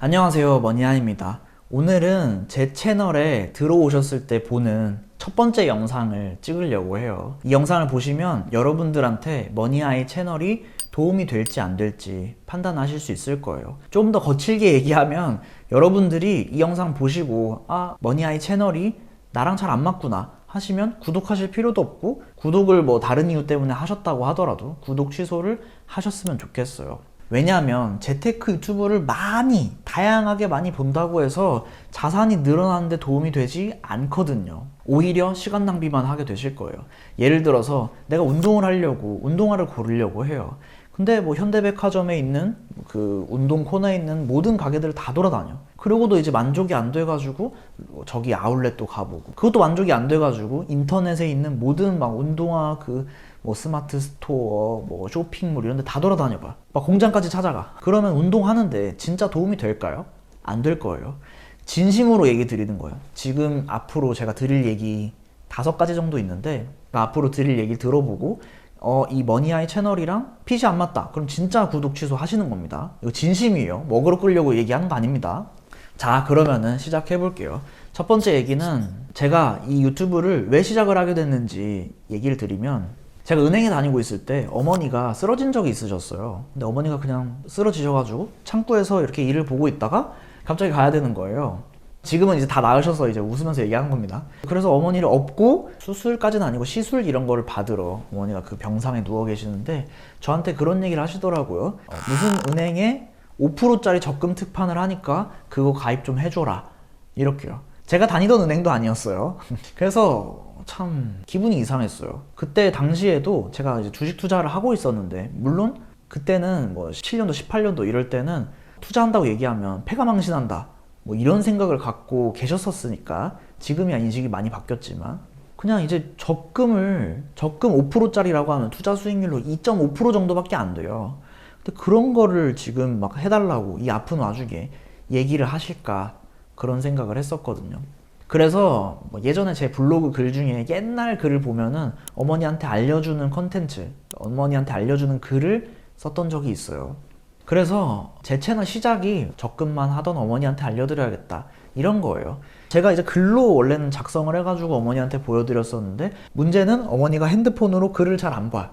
안녕하세요, 머니한입니다. 오늘은 제 채널에 들어오셨을 때 보는 첫 번째 영상을 찍으려고 해요. 이 영상을 보시면 여러분들한테 머니아이 채널이 도움이 될지 안 될지 판단하실 수 있을 거예요. 좀 더 거칠게 얘기하면 여러분들이 이 영상 보시고 머니아이 채널이 나랑 잘 안 맞구나 하시면 구독하실 필요도 없고, 구독을 뭐 다른 이유 때문에 하셨다고 하더라도 구독 취소를 하셨으면 좋겠어요. 왜냐하면 재테크 유튜브를 다양하게 많이 본다고 해서 자산이 늘어나는데 도움이 되지 않거든요. 오히려 시간 낭비만 하게 되실 거예요. 예를 들어서 내가 운동을 하려고 운동화를 고르려고 해요. 근데 뭐 현대백화점에 있는 그 운동 코너에 있는 모든 가게들을 다 돌아다녀. 그러고도 이제 만족이 안 돼가지고 저기 아울렛도 가보고, 그것도 만족이 안 돼가지고 인터넷에 있는 모든 막 운동화 뭐 스마트 스토어, 뭐 쇼핑몰 이런 데 다 돌아다녀봐. 막 공장까지 찾아가. 그러면 운동하는데 진짜 도움이 될까요? 안 될 거예요. 진심으로 얘기 드리는 거예요. 지금 앞으로 제가 드릴 얘기 5가지 정도 있는데, 앞으로 드릴 얘기 들어보고 이 머니아이 채널이랑 핏이 안 맞다, 그럼 진짜 구독 취소 하시는 겁니다. 이거 진심이에요. 먹으러 끌려고 얘기하는 거 아닙니다. 자, 그러면은 시작해 볼게요. 첫 번째 얘기는, 제가 이 유튜브를 왜 시작을 하게 됐는지 얘기를 드리면, 제가 은행에 다니고 있을 때 어머니가 쓰러진 적이 있으셨어요. 근데 어머니가 그냥 쓰러지셔가지고 창구에서 이렇게 일을 보고 있다가 갑자기 가야 되는 거예요. 지금은 이제 다 나으셔서 이제 웃으면서 얘기하는 겁니다. 그래서 어머니를 업고, 수술까지는 아니고 시술 이런 거를 받으러 어머니가 그 병상에 누워 계시는데 저한테 그런 얘기를 하시더라고요. 무슨 은행에 5%짜리 적금 특판을 하니까 그거 가입 좀 해줘라, 이렇게요. 제가 다니던 은행도 아니었어요. 그래서 참 기분이 이상했어요. 그때 당시에도 제가 이제 주식 투자를 하고 있었는데, 물론 그때는 뭐 17년도 18년도 이럴 때는 투자한다고 얘기하면 패가망신한다 뭐 이런 생각을 갖고 계셨었으니까, 지금이야 인식이 많이 바뀌었지만, 그냥 이제 적금 5%짜리라고 하면 투자 수익률로 2.5% 정도밖에 안 돼요. 근데 그런 거를 지금 막 해달라고 이 아픈 와중에 얘기를 하실까, 그런 생각을 했었거든요. 그래서 뭐 예전에 제 블로그 글 중에 옛날 글을 보면은 어머니한테 알려주는 컨텐츠, 어머니한테 알려주는 글을 썼던 적이 있어요. 그래서 제 채널 시작이 적금만 하던 어머니한테 알려드려야겠다, 이런 거예요. 제가 이제 글로 원래는 작성을 해가지고 어머니한테 보여드렸었는데, 문제는 어머니가 핸드폰으로 글을 잘 안 봐.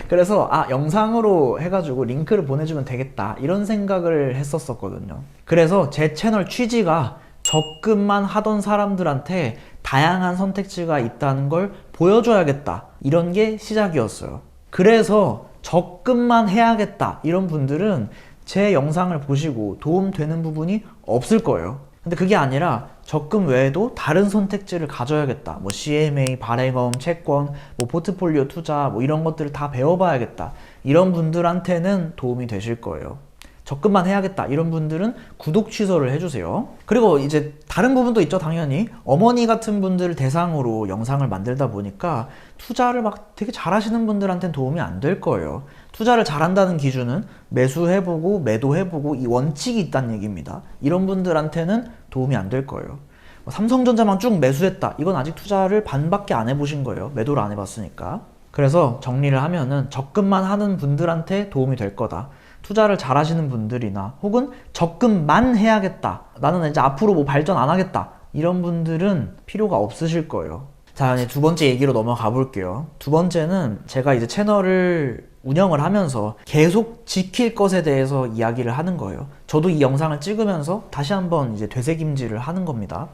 그래서 영상으로 해가지고 링크를 보내주면 되겠다, 이런 생각을 했었거든요. 그래서 제 채널 취지가 적금만 하던 사람들한테 다양한 선택지가 있다는 걸 보여줘야겠다, 이런 게 시작이었어요. 그래서 적금만 해야겠다 이런 분들은 제 영상을 보시고 도움되는 부분이 없을 거예요. 근데 그게 아니라 적금 외에도 다른 선택지를 가져야겠다, 뭐 CMA, 발행험, 채권, 뭐 포트폴리오 투자, 뭐 이런 것들을 다 배워봐야겠다, 이런 분들한테는 도움이 되실 거예요. 적금만 해야겠다 이런 분들은 구독 취소를 해주세요. 그리고 이제 다른 부분도 있죠. 당연히 어머니 같은 분들을 대상으로 영상을 만들다 보니까 투자를 막 되게 잘하시는 분들한테는 도움이 안 될 거예요. 투자를 잘한다는 기준은 매수해보고 매도해보고 이 원칙이 있다는 얘기입니다. 이런 분들한테는 도움이 안 될 거예요. 삼성전자만 쭉 매수했다, 이건 아직 투자를 반밖에 안 해보신 거예요. 매도를 안 해봤으니까. 그래서 정리를 하면은 적금만 하는 분들한테 도움이 될 거다. 투자를 잘 하시는 분들이나 혹은 적금만 해야겠다, 나는 이제 앞으로 뭐 발전 안 하겠다, 이런 분들은 필요가 없으실 거예요. 자, 이제 두 번째 얘기로 넘어가 볼게요. 두 번째는, 제가 이제 채널을 운영을 하면서 계속 지킬 것에 대해서 이야기를 하는 거예요. 저도 이 영상을 찍으면서 다시 한번 이제 되새김질을 하는 겁니다.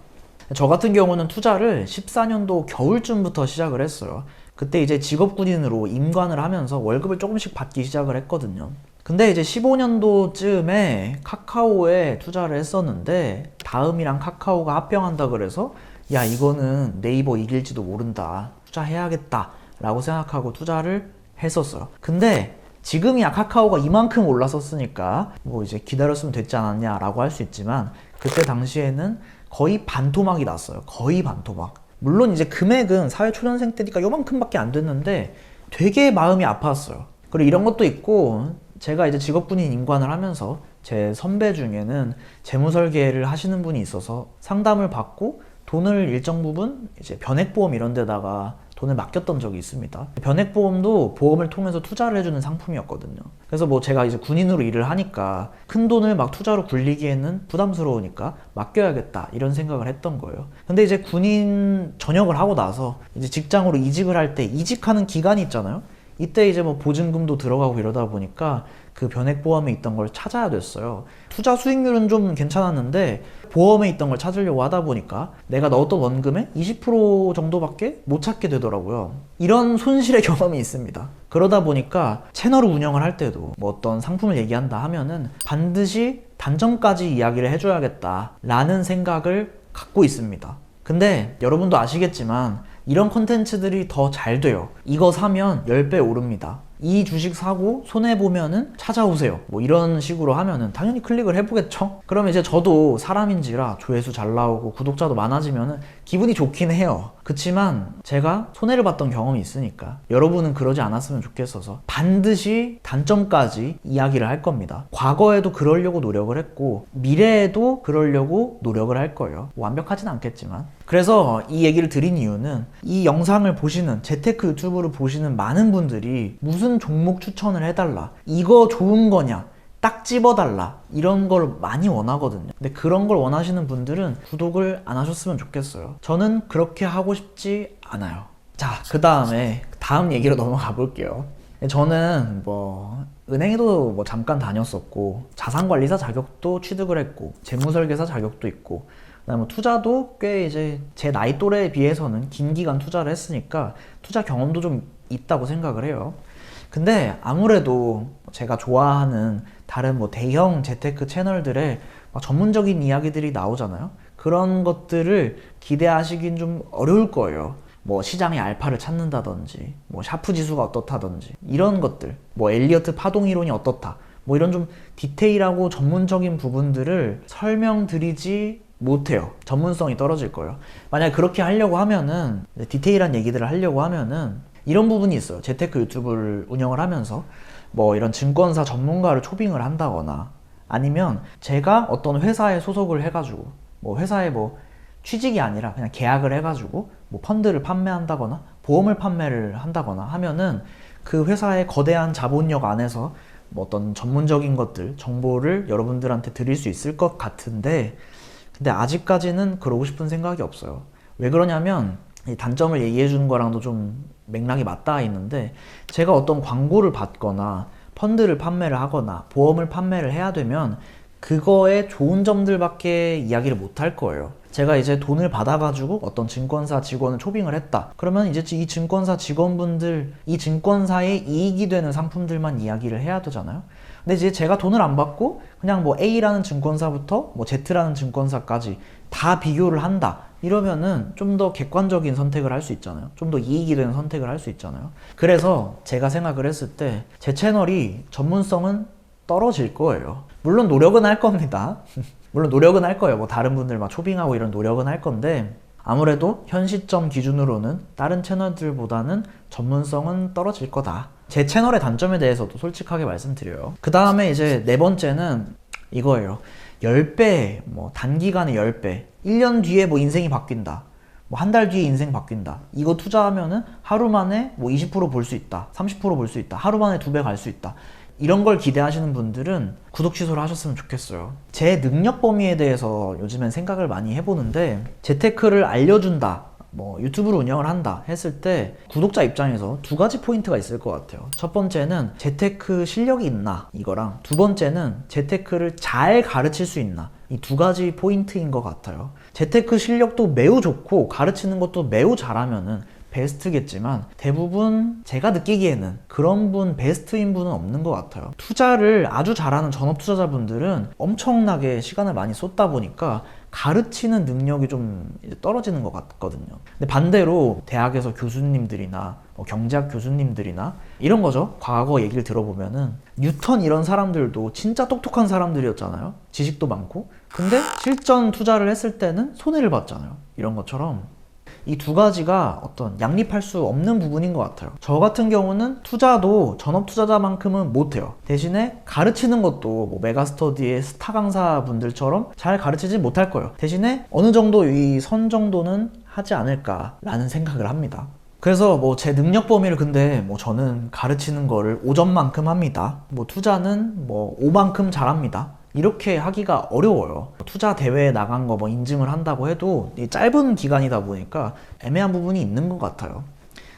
저 같은 경우는 투자를 14년도 겨울쯤부터 시작을 했어요. 그때 이제 직업군인으로 임관을 하면서 월급을 조금씩 받기 시작을 했거든요. 근데 이제 15년도쯤에 카카오에 투자를 했었는데, 다음이랑 카카오가 합병한다 그래서 야, 이거는 네이버 이길지도 모른다, 투자해야겠다 라고 생각하고 투자를 했었어요. 근데 지금이야 카카오가 이만큼 올랐었으니까 뭐 이제 기다렸으면 됐지 않았냐 라고 할 수 있지만, 그때 당시에는 거의 반토막이 났어요. 거의 반토막. 물론 이제 금액은 사회초년생 때니까 요만큼밖에 안 됐는데 되게 마음이 아팠어요. 그리고 이런 것도 있고, 제가 이제 직업군인 임관을 하면서 제 선배 중에는 재무설계를 하시는 분이 있어서 상담을 받고 돈을 일정 부분 이제 변액보험 이런 데다가 돈을 맡겼던 적이 있습니다. 변액보험도 보험을 통해서 투자를 해주는 상품이었거든요. 그래서 뭐 제가 이제 군인으로 일을 하니까 큰 돈을 막 투자로 굴리기에는 부담스러우니까 맡겨야겠다 이런 생각을 했던 거예요. 근데 이제 군인 전역을 하고 나서 이제 직장으로 이직을 할 때 이직하는 기간이 있잖아요. 이때 이제 뭐 보증금도 들어가고 이러다 보니까 그 변액보험에 있던 걸 찾아야 됐어요. 투자 수익률은 좀 괜찮았는데 보험에 있던 걸 찾으려고 하다 보니까 내가 넣었던 원금의 20% 정도밖에 못 찾게 되더라고요. 이런 손실의 경험이 있습니다. 그러다 보니까 채널을 운영을 할 때도 뭐 어떤 상품을 얘기한다 하면은 반드시 단점까지 이야기를 해줘야겠다 라는 생각을 갖고 있습니다. 근데 여러분도 아시겠지만 이런 콘텐츠들이 더 잘 돼요. 이거 사면 10배 오릅니다. 이 주식 사고 손해보면은 찾아오세요. 뭐 이런 식으로 하면은 당연히 클릭을 해보겠죠? 그러면 이제 저도 사람인지라 조회수 잘 나오고 구독자도 많아지면은 기분이 좋긴 해요. 그치만 제가 손해를 봤던 경험이 있으니까 여러분은 그러지 않았으면 좋겠어서 반드시 단점까지 이야기를 할 겁니다. 과거에도 그러려고 노력을 했고 미래에도 그러려고 노력을 할 거예요. 완벽하진 않겠지만. 그래서 이 얘기를 드린 이유는 이 영상을 보시는 재테크 유튜브를 보시는 많은 분들이 무슨 종목 추천을 해달라, 이거 좋은 거냐, 딱 집어달라, 이런 걸 많이 원하거든요. 근데 그런 걸 원하시는 분들은 구독을 안 하셨으면 좋겠어요. 저는 그렇게 하고 싶지 않아요. 자, 그 다음 얘기로 넘어가 볼게요. 저는 뭐 은행에도 뭐 잠깐 다녔었고 자산관리사 자격도 취득을 했고 재무설계사 자격도 있고 그다음에 투자도 꽤 이제 제 나이 또래에 비해서는 긴 기간 투자를 했으니까 투자 경험도 좀 있다고 생각을 해요. 근데 아무래도 제가 좋아하는 다른 뭐 대형 재테크 채널들의 막 전문적인 이야기들이 나오잖아요. 그런 것들을 기대하시긴 좀 어려울 거예요. 뭐 시장의 알파를 찾는다든지 뭐 샤프 지수가 어떻다든지 이런 것들, 뭐 엘리어트 파동 이론이 어떻다, 뭐 이런 좀 디테일하고 전문적인 부분들을 설명드리지 못해요. 전문성이 떨어질 거예요. 만약에 그렇게 하려고 하면은, 디테일한 얘기들을 하려고 하면은 이런 부분이 있어요. 재테크 유튜브를 운영을 하면서 뭐 이런 증권사 전문가를 초빙을 한다거나 아니면 제가 어떤 회사에 소속을 해가지고 뭐 회사에 뭐 취직이 아니라 그냥 계약을 해가지고 뭐 펀드를 판매한다거나 보험을 판매를 한다거나 하면은 그 회사의 거대한 자본력 안에서 뭐 어떤 전문적인 것들, 정보를 여러분들한테 드릴 수 있을 것 같은데 근데 아직까지는 그러고 싶은 생각이 없어요. 왜 그러냐면 이 단점을 얘기해 주는 거랑도 좀 맥락이 맞닿아 있는데 제가 어떤 광고를 받거나 펀드를 판매를 하거나 보험을 판매를 해야 되면 그거의 좋은 점들밖에 이야기를 못 할 거예요. 제가 이제 돈을 받아가지고 어떤 증권사 직원을 초빙을 했다. 그러면 이제 이 증권사 직원분들, 이 증권사에 이익이 되는 상품들만 이야기를 해야 되잖아요. 근데 이제 제가 돈을 안 받고 그냥 뭐 A라는 증권사부터 뭐 Z라는 증권사까지 다 비교를 한다. 이러면은 좀 더 객관적인 선택을 할 수 있잖아요. 좀 더 이익이 되는 선택을 할 수 있잖아요. 그래서 제가 생각을 했을 때 제 채널이 전문성은 떨어질 거예요. 물론 노력은 할 겁니다. 물론 노력은 할 거예요. 뭐 다른 분들 막 초빙하고 이런 노력은 할 건데 아무래도 현 시점 기준으로는 다른 채널들보다는 전문성은 떨어질 거다. 제 채널의 단점에 대해서도 솔직하게 말씀드려요. 그 다음에 이제 네 번째는 이거예요. 10배, 뭐 단기간에 10배, 1년 뒤에 뭐 인생이 바뀐다. 뭐 한 달 뒤에 인생 바뀐다. 이거 투자하면은 하루 만에 뭐 20% 볼 수 있다. 30% 볼 수 있다. 하루 만에 2배 갈 수 있다. 이런 걸 기대하시는 분들은 구독 취소를 하셨으면 좋겠어요. 제 능력 범위에 대해서 요즘엔 생각을 많이 해보는데 재테크를 알려준다, 뭐 유튜브를 운영을 한다 했을 때 구독자 입장에서 두 가지 포인트가 있을 것 같아요. 첫 번째는 재테크 실력이 있나 이거랑 두 번째는 재테크를 잘 가르칠 수 있나, 이 두 가지 포인트인 것 같아요. 재테크 실력도 매우 좋고 가르치는 것도 매우 잘하면은 베스트겠지만 대부분 제가 느끼기에는 그런 분, 베스트인 분은 없는 것 같아요. 투자를 아주 잘하는 전업 투자자분들은 엄청나게 시간을 많이 쏟다 보니까 가르치는 능력이 좀 떨어지는 것 같거든요. 근데 반대로 대학에서 교수님들이나 경제학 교수님들이나 이런 거죠. 과거 얘기를 들어보면은 뉴턴 이런 사람들도 진짜 똑똑한 사람들이었잖아요. 지식도 많고. 근데 실전 투자를 했을 때는 손해를 봤잖아요. 이런 것처럼 이 두 가지가 어떤 양립할 수 없는 부분인 것 같아요. 저 같은 경우는 투자도 전업 투자자만큼은 못해요. 대신에 가르치는 것도 뭐 메가스터디의 스타 강사분들처럼 잘 가르치지 못할 거예요. 대신에 어느 정도 이 선 정도는 하지 않을까라는 생각을 합니다. 그래서 뭐 제 능력 범위를 근데 뭐 저는 가르치는 거를 5점만큼 합니다. 뭐 투자는 뭐 5만큼 잘합니다. 이렇게 하기가 어려워요. 투자 대회에 나간 거 뭐 인증을 한다고 해도 이 짧은 기간이다 보니까 애매한 부분이 있는 것 같아요.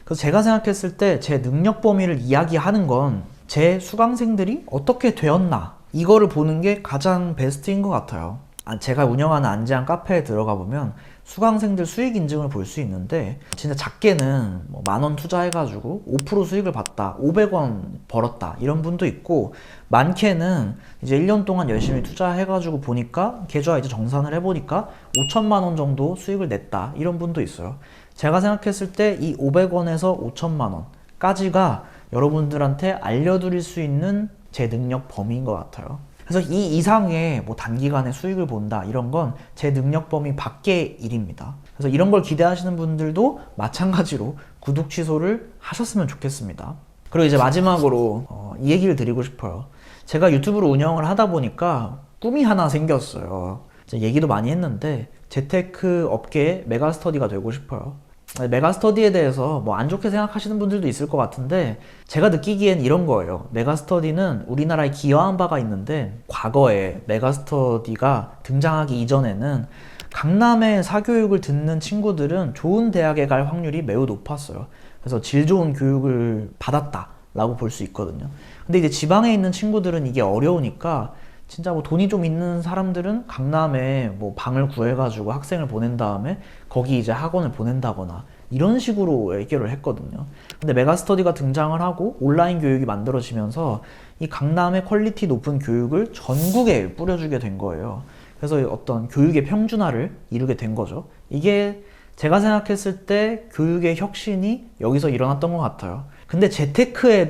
그래서 제가 생각했을 때 제 능력 범위를 이야기하는 건 제 수강생들이 어떻게 되었나 이거를 보는 게 가장 베스트인 것 같아요. 제가 운영하는 안지한 카페에 들어가 보면 수강생들 수익 인증을 볼 수 있는데 진짜 작게는 뭐 10,000원 투자해가지고 5% 수익을 봤다, 500원 벌었다 이런 분도 있고, 많게는 이제 1년 동안 열심히 투자해가지고 보니까 계좌 이제 정산을 해보니까 5천만 원 정도 수익을 냈다 이런 분도 있어요. 제가 생각했을 때 이 500원에서 5천만 원까지가 여러분들한테 알려드릴 수 있는 제 능력 범위인 것 같아요. 그래서 이 이상의 뭐 단기간에 수익을 본다 이런 건 제 능력 범위 밖의 일입니다. 그래서 이런 걸 기대하시는 분들도 마찬가지로 구독 취소를 하셨으면 좋겠습니다. 그리고 이제 마지막으로 이 얘기를 드리고 싶어요. 제가 유튜브를 운영을 하다 보니까 꿈이 하나 생겼어요. 얘기도 많이 했는데 재테크 업계의 메가스터디가 되고 싶어요. 메가스터디에 대해서 뭐 안 좋게 생각하시는 분들도 있을 것 같은데 제가 느끼기엔 이런 거예요. 메가스터디는 우리나라에 기여한 바가 있는데 과거에 메가스터디가 등장하기 이전에는 강남의 사교육을 듣는 친구들은 좋은 대학에 갈 확률이 매우 높았어요. 그래서 질 좋은 교육을 받았다 라고 볼 수 있거든요. 근데 이제 지방에 있는 친구들은 이게 어려우니까 진짜 뭐 돈이 좀 있는 사람들은 강남에 뭐 방을 구해가지고 학생을 보낸 다음에 거기 이제 학원을 보낸다거나 이런 식으로 해결을 했거든요. 근데 메가스터디가 등장을 하고 온라인 교육이 만들어지면서 이 강남의 퀄리티 높은 교육을 전국에 뿌려주게 된 거예요. 그래서 어떤 교육의 평준화를 이루게 된 거죠. 이게 제가 생각했을 때 교육의 혁신이 여기서 일어났던 것 같아요. 근데 재테크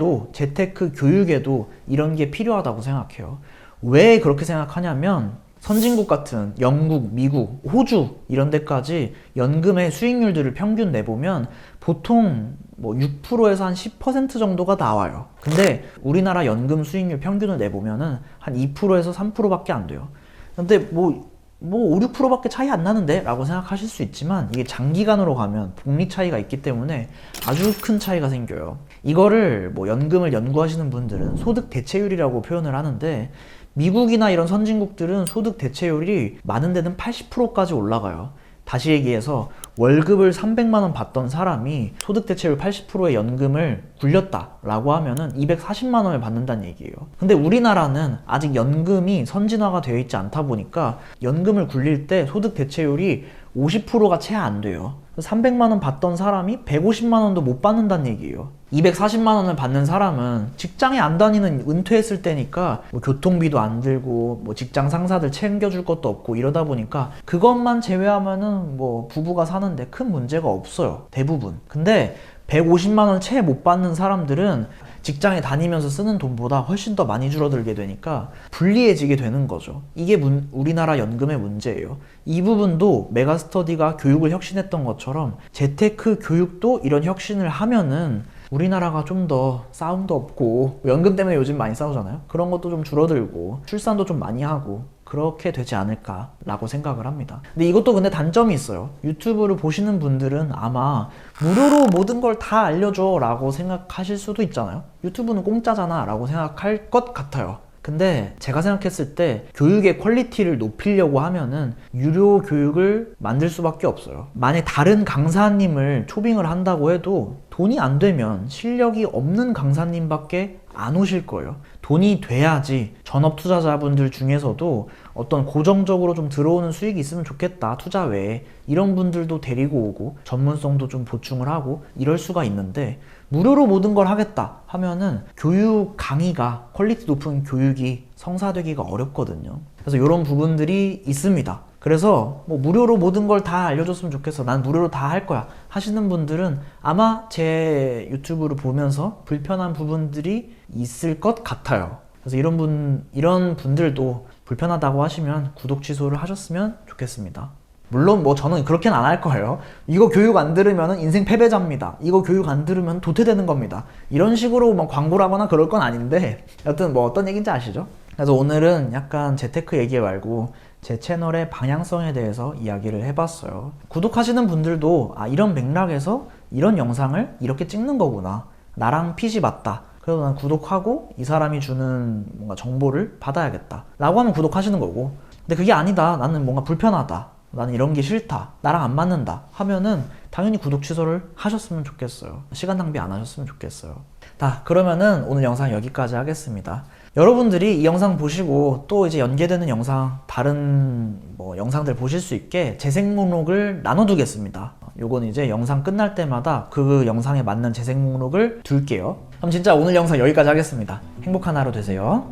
교육에도 이런 게 필요하다고 생각해요. 왜 그렇게 생각하냐면 선진국 같은 영국, 미국, 호주 이런 데까지 연금의 수익률들을 평균 내보면 보통 뭐 6%에서 한 10% 정도가 나와요. 근데 우리나라 연금 수익률 평균을 내보면은 한 2%에서 3%밖에 안 돼요. 근데 뭐 5, 6%밖에 차이 안 나는데? 라고 생각하실 수 있지만 이게 장기간으로 가면 복리 차이가 있기 때문에 아주 큰 차이가 생겨요. 이거를 뭐 연금을 연구하시는 분들은 소득 대체율이라고 표현을 하는데 미국이나 이런 선진국들은 소득 대체율이 많은 데는 80%까지 올라가요. 다시 얘기해서 월급을 300만 원 받던 사람이 소득 대체율 80%의 연금을 굴렸다라고 하면은 240만 원을 받는다는 얘기예요. 근데 우리나라는 아직 연금이 선진화가 되어 있지 않다 보니까 연금을 굴릴 때 소득 대체율이 50%가 채 안 돼요. 300만 원 받던 사람이 150만 원도 못 받는다는 얘기예요. 240만 원을 받는 사람은 직장에 안 다니는 은퇴했을 때니까 뭐 교통비도 안 들고 뭐 직장 상사들 챙겨줄 것도 없고 이러다 보니까 그것만 제외하면은 뭐 부부가 사는데 큰 문제가 없어요. 대부분. 근데 150만 원 채 못 받는 사람들은 직장에 다니면서 쓰는 돈보다 훨씬 더 많이 줄어들게 되니까 불리해지게 되는 거죠. 이게 우리나라 연금의 문제예요. 이 부분도 메가스터디가 교육을 혁신했던 것처럼 재테크 교육도 이런 혁신을 하면은 우리나라가 좀 더 싸움도 없고 연금 때문에 요즘 많이 싸우잖아요. 그런 것도 좀 줄어들고 출산도 좀 많이 하고 그렇게 되지 않을까라고 생각을 합니다. 근데 이것도 근데 단점이 있어요. 유튜브를 보시는 분들은 아마 무료로 모든 걸 다 알려줘 라고 생각하실 수도 있잖아요. 유튜브는 공짜잖아 라고 생각할 것 같아요. 근데 제가 생각했을 때 교육의 퀄리티를 높이려고 하면은 유료 교육을 만들 수밖에 없어요. 만약 다른 강사님을 초빙을 한다고 해도 돈이 안 되면 실력이 없는 강사님밖에 안 오실 거예요. 돈이 돼야지 전업 투자자분들 중에서도 어떤 고정적으로 좀 들어오는 수익이 있으면 좋겠다, 투자 외에 이런 분들도 데리고 오고 전문성도 좀 보충을 하고 이럴 수가 있는데 무료로 모든 걸 하겠다 하면은 교육 강의가 퀄리티 높은 교육이 성사되기가 어렵거든요. 그래서 이런 부분들이 있습니다. 그래서 뭐 무료로 모든 걸 다 알려줬으면 좋겠어, 난 무료로 다 할 거야 하시는 분들은 아마 제 유튜브를 보면서 불편한 부분들이 있을 것 같아요. 그래서 이런 분들도 불편하다고 하시면 구독 취소를 하셨으면 좋겠습니다. 물론 뭐 저는 그렇게는 안 할 거예요. 이거 교육 안 들으면 인생 패배자입니다. 이거 교육 안 들으면 도태되는 겁니다. 이런 식으로 뭐 광고를 하거나 그럴 건 아닌데 여튼 뭐 어떤 얘기인지 아시죠? 그래서 오늘은 약간 재테크 얘기 말고 제 채널의 방향성에 대해서 이야기를 해봤어요. 구독하시는 분들도 이런 맥락에서 이런 영상을 이렇게 찍는 거구나. 나랑 핏이 맞다. 그래서 난 구독하고 이 사람이 주는 뭔가 정보를 받아야겠다. 라고 하면 구독하시는 거고. 근데 그게 아니다. 나는 뭔가 불편하다. 나는 이런 게 싫다. 나랑 안 맞는다. 하면은 당연히 구독 취소를 하셨으면 좋겠어요. 시간 낭비 안 하셨으면 좋겠어요. 자, 그러면은 오늘 영상 여기까지 하겠습니다. 여러분들이 이 영상 보시고 또 이제 연계되는 영상, 다른 뭐 영상들 보실 수 있게 재생 목록을 나눠두겠습니다. 요건 이제 영상 끝날 때마다 그 영상에 맞는 재생 목록을 둘게요. 그럼 진짜 오늘 영상 여기까지 하겠습니다. 행복한 하루 되세요.